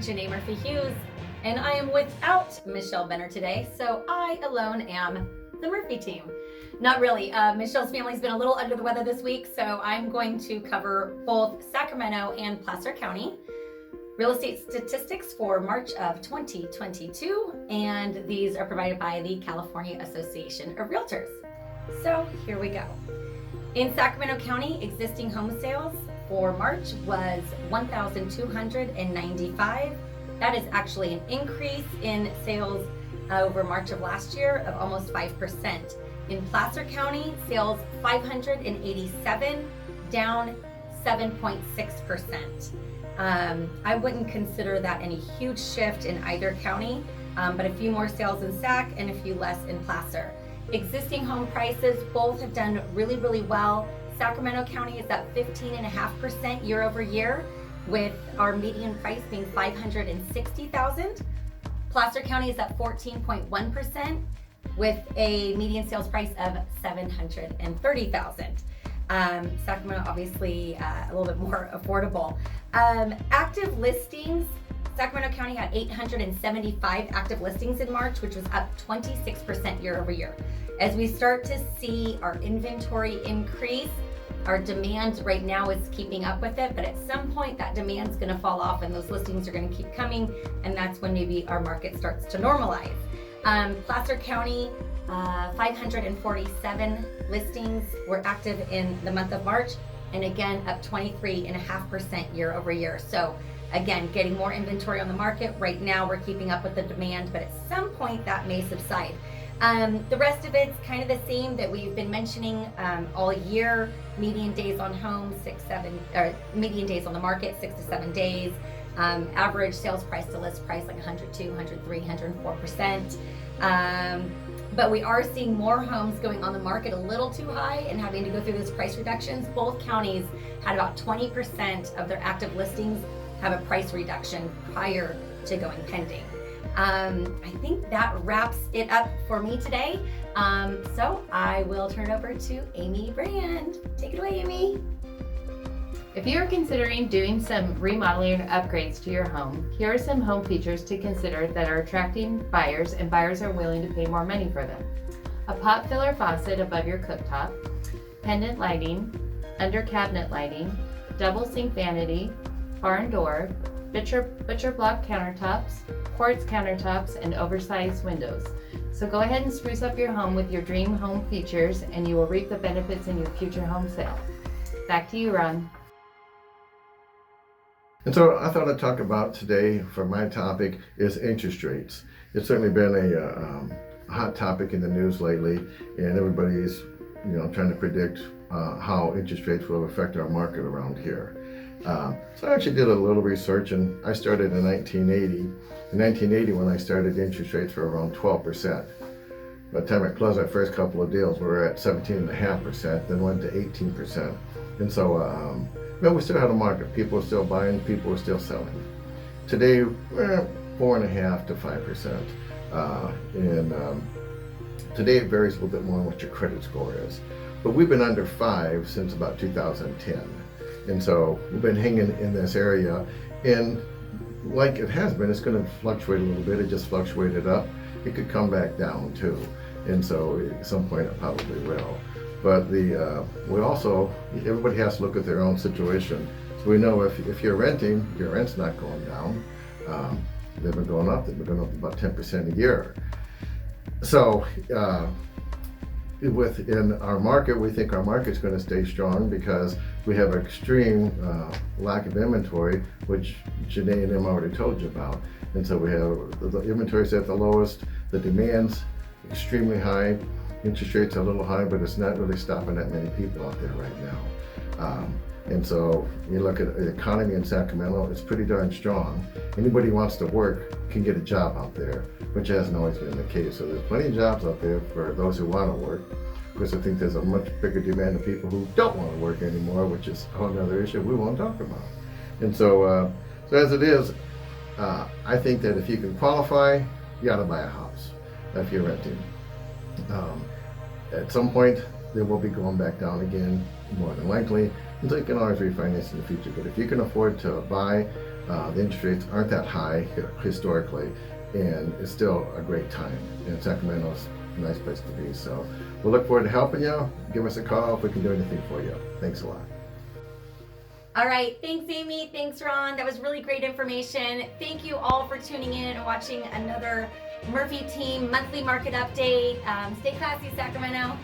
Janae Murphy-Hughes, and I am without Michelle Benner today, so I alone am the Murphy team. Not really. Michelle's family's been a little under the weather this week, so I'm going to cover both Sacramento and Placer County real estate statistics for March of 2022, and these are provided by the California Association of Realtors. So here we go. In Sacramento County, existing home sales for March was 1,295. That is actually an increase in sales over March of last year of almost 5%. In Placer County, sales 587, down 7.6%. I wouldn't consider that any huge shift in either county, but a few more sales in Sac and a few less in Placer. Existing home prices both have done really, really well. Sacramento County is up 15.5% year over year, with our median price being $560,000. Placer County is up 14.1%, with a median sales price of $730,000. Sacramento obviously a little bit more affordable. Active listings, Sacramento County had 875 active listings in March, which was up 26% year over year. As we start to see our inventory increase, our demand right now is keeping up with it, but at some point that demand's gonna fall off and those listings are gonna keep coming, and that's when maybe our market starts to normalize. Placer County, 547 listings were active in the month of March, and again, up 23.5% year over year. So again, getting more inventory on the market. Right now we're keeping up with the demand, but at some point that may subside. The rest of it's kind of the same that we've been mentioning all year. Median days on home, median days on the market, 6 to 7 days. Average sales price to list price like 102, 103, 104%. But we are seeing more homes going on the market a little too high and having to go through those price reductions. Both counties had about 20% of their active listings have a price reduction prior to going pending. I think that wraps it up for me today. So I will turn it over to Amy Brand. Take it away, Amy. If you're considering doing some remodeling or upgrades to your home, here are some home features to consider that are attracting buyers and buyers are willing to pay more money for them. A pot filler faucet above your cooktop, pendant lighting, under cabinet lighting, double sink vanity, barn door, butcher block countertops, quartz countertops, and oversized windows. So go ahead and spruce up your home with your dream home features and you will reap the benefits in your future home sale. Back to you, Ron. And so I thought I'd talk about today, for my topic, is interest rates. It's certainly been a hot topic in the news lately, and everybody's trying to predict how interest rates will affect our market around here. So I actually did a little research, and I started in 1980. In 1980, when I started, interest rates were around 12%. By the time I closed my first couple of deals, we were at 17.5%, then went to 18%. And so, but we still had a market. People were still buying, people were still selling. Today, we're at 4.5% to 5%. And today it varies a little bit more on what your credit score is. But we've been under 5 since about 2010. And so we've been hanging in this area. And like it has been, it's going to fluctuate a little bit. It just fluctuated up. It could come back down too. And so at some point it probably will. But we also, everybody has to look at their own situation. So we know if you're renting, your rent's not going down. They've been going up. They've been going up about 10% a year. So within our market, we think our market's going to stay strong because we have an extreme lack of inventory, which Janae and them already told you about. And so we have the inventory's at the lowest, the demand's extremely high. Interest rates are a little high, but it's not really stopping that many people out there right now. And so you look at the economy in Sacramento, it's pretty darn strong. Anybody who wants to work can get a job out there, which hasn't always been the case. So there's plenty of jobs out there for those who want to work. Of course, I think there's a much bigger demand of people who don't want to work anymore, which is a whole other issue we won't talk about. And so, so as it is, I think that if you can qualify, you got to buy a house if you're renting. At some point, they will be going back down again, more than likely, and so you can always refinance in the future. But if you can afford to buy, The interest rates aren't that high historically, and it's still a great time. And Sacramento's a nice place to be. So we'll look forward to helping you. Give us a call if we can do anything for you. Thanks a lot. All right, thanks Amy, thanks Ron, that was really great information. Thank you all for tuning in and watching another Murphy Team monthly market update. Stay classy, Sacramento.